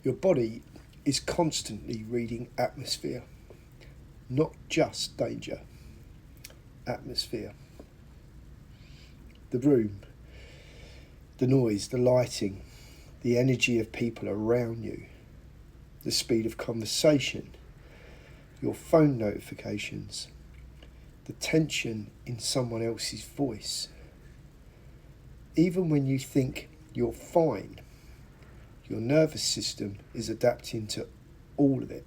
Your body is constantly reading atmosphere, not just danger. Atmosphere. The room, the noise, the lighting, the energy of people around you, the speed of conversation, your phone notifications, the tension in someone else's voice. Even when you think you're fine, your nervous system is adapting to all of it.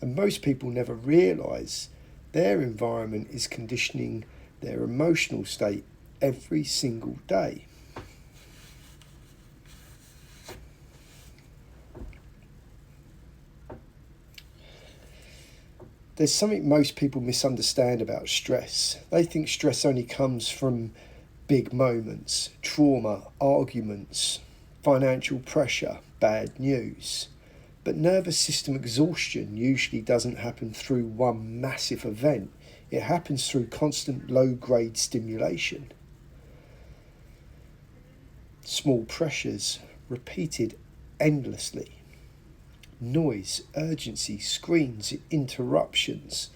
And most people never realise their environment is conditioning their emotional state every single day. There's something most people misunderstand about stress. They think stress only comes from big moments, trauma, arguments, financial pressure, bad news. But nervous system exhaustion usually doesn't happen through one massive event. It happens through constant low-grade stimulation. Small pressures, repeated endlessly. Noise, urgency, screens, interruptions,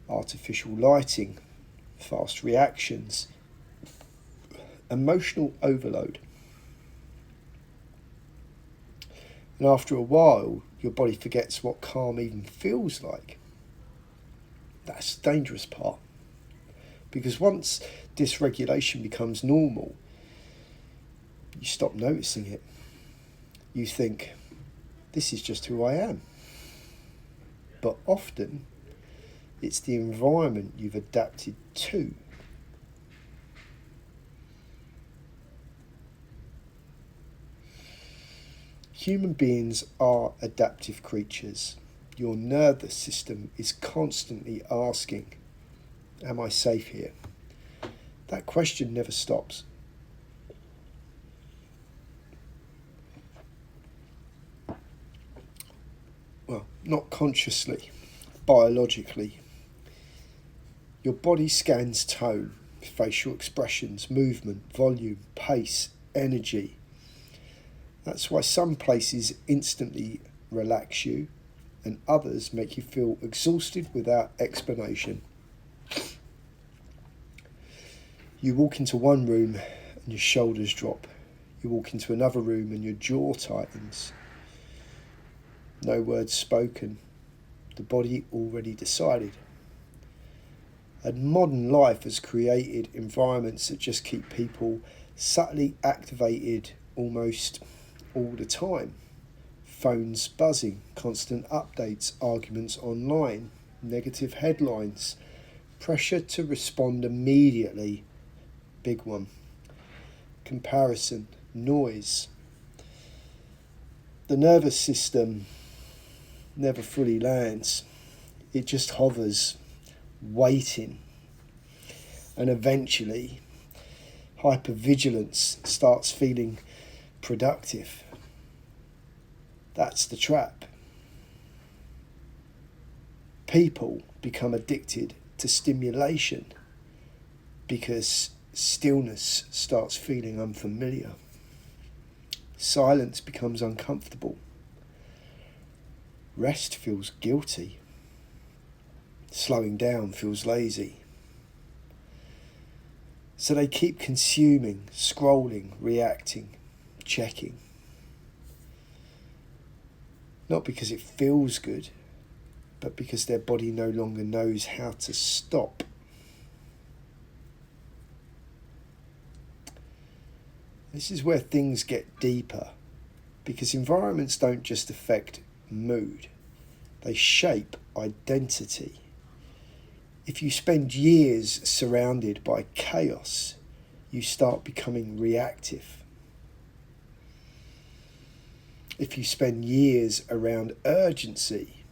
artificial lighting, fast reactions, emotional overload. And after a while, your body forgets what calm even feels like. That's the dangerous part. Because once dysregulation becomes normal, you stop noticing it. You think, this is just who I am. But often, it's the environment you've adapted to. Human beings are adaptive creatures. Your nervous system is constantly asking, am I safe here? That question never stops. Well, not consciously, biologically. Your body scans tone, facial expressions, movement, volume, pace, energy. That's why some places instantly relax you and others make you feel exhausted without explanation. You walk into one room and your shoulders drop. You walk into another room and your jaw tightens. No words spoken. The body already decided. And modern life has created environments that just keep people subtly activated almost all the time. Phones buzzing, constant updates, arguments online, negative headlines, pressure to respond immediately, big one. Comparison, noise. The nervous system never fully lands. It just hovers, waiting. And eventually, hypervigilance starts feeling productive. That's the trap. People become addicted to stimulation because stillness starts feeling unfamiliar. Silence becomes uncomfortable. Rest feels guilty. Slowing down feels lazy. So they keep consuming, scrolling, reacting, checking. Not because it feels good, but because their body no longer knows how to stop. This is where things get deeper, because environments don't just affect mood, they shape identity. If you spend years surrounded by chaos, you start becoming reactive. If you spend years around urgency,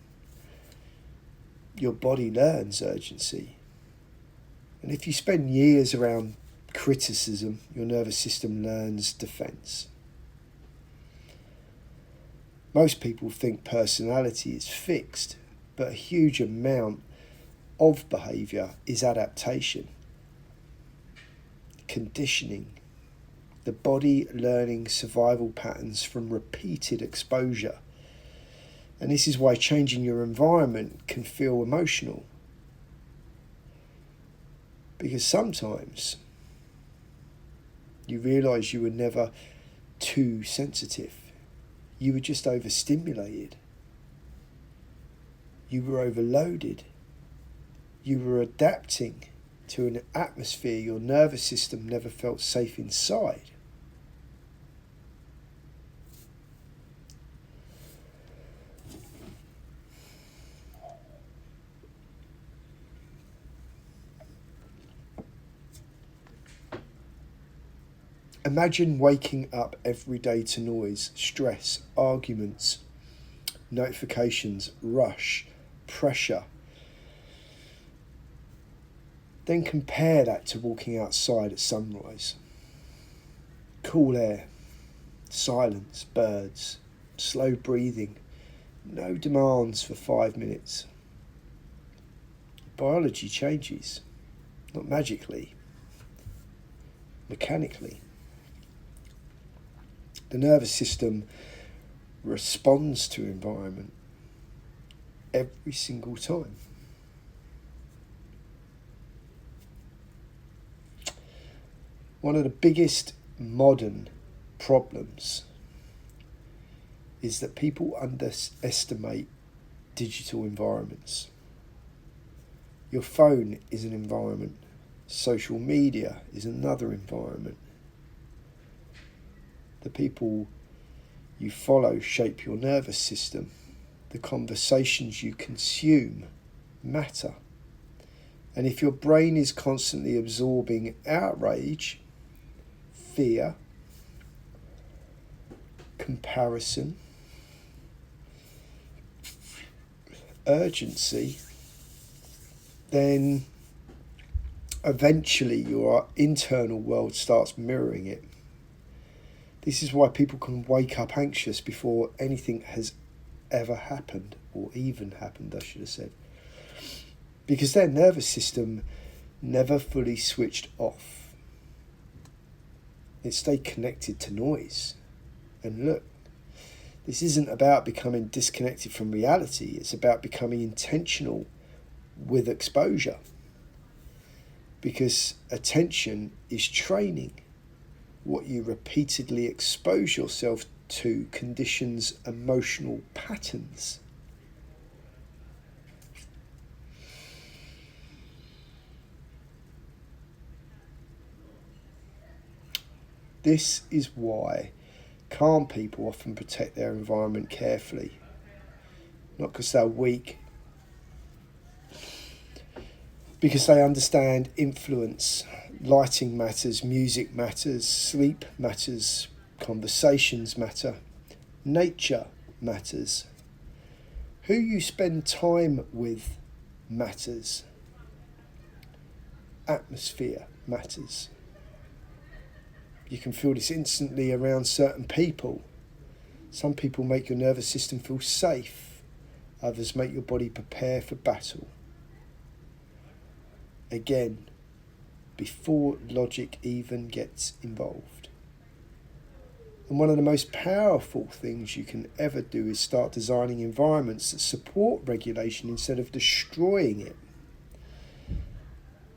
your body learns urgency. And if you spend years around criticism, your nervous system learns defense. Most people think personality is fixed, but a huge amount of behaviour is adaptation, conditioning, The body learning survival patterns from repeated exposure. And this is why changing your environment can feel emotional. Because sometimes you realise you were never too sensitive. You were just overstimulated. You were overloaded. You were adapting to an atmosphere your nervous system never felt safe inside. Imagine waking up every day to noise, stress, arguments, notifications, rush, pressure. Then compare that to walking outside at sunrise. Cool air, silence, birds, slow breathing, no demands for 5 minutes. Biology changes, not magically, mechanically. The nervous system responds to environment every single time. One of the biggest modern problems is that people underestimate digital environments. Your phone is an environment. Social media is another environment. The people you follow shape your nervous system. The conversations you consume matter. And if your brain is constantly absorbing outrage, fear, comparison, urgency, then eventually your internal world starts mirroring it. This is why people can wake up anxious before anything has ever happened, or even happened, I should have said. Because their nervous system never fully switched off. It stayed connected to noise. And look, this isn't about becoming disconnected from reality. It's about becoming intentional with exposure. Because attention is training. What you repeatedly expose yourself to conditions emotional patterns. This is why calm people often protect their environment carefully. Not because they're weak, because they understand influence. Lighting matters, music matters, sleep matters, conversations matter, nature matters. Who you spend time with matters. Atmosphere matters. You can feel this instantly around certain people. Some people make your nervous system feel safe. Others make your body prepare for battle. Again, before logic even gets involved. And one of the most powerful things you can ever do is start designing environments that support regulation instead of destroying it.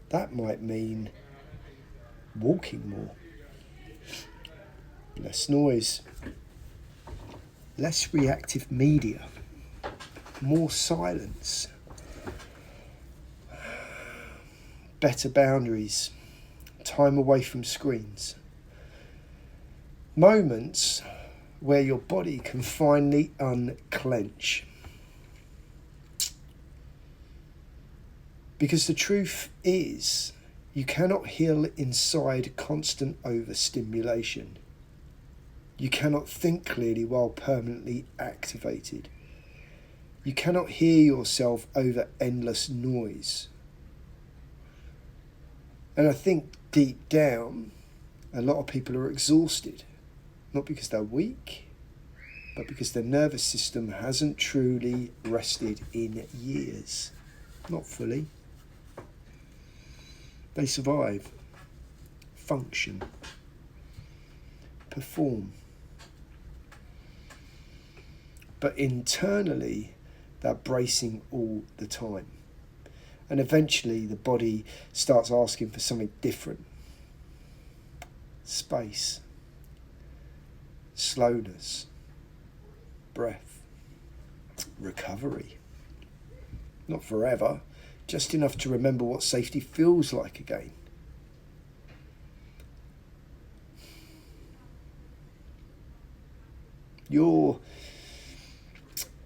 That might mean walking more, less noise, less reactive media, more silence, better boundaries, time away from screens. Moments where your body can finally unclench. Because the truth is, you cannot heal inside constant overstimulation. You cannot think clearly while permanently activated. You cannot hear yourself over endless noise. And I think deep down, a lot of people are exhausted. Not because they're weak, but because their nervous system hasn't truly rested in years. Not fully. They survive, function. perform. But internally, they're bracing all the time. And eventually the body starts asking for something different. Space, slowness, breath, recovery. Not forever, just enough to remember what safety feels like again. Your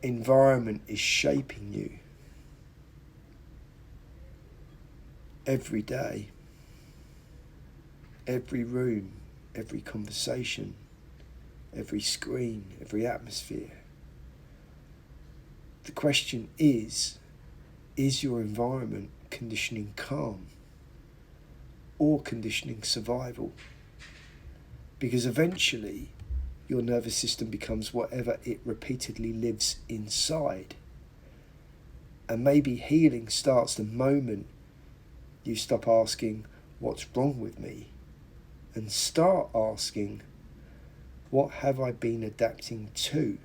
environment is shaping you every day, every room, every conversation, every screen, every atmosphere. The question is your environment conditioning calm or conditioning survival? Because eventually your nervous system becomes whatever it repeatedly lives inside. And maybe healing starts the moment you stop asking, what's wrong with me? And start asking, what have I been adapting to?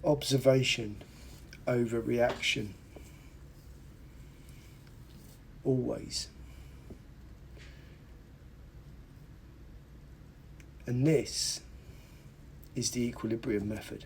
Observation over reaction. Always. And this is the equilibrium method.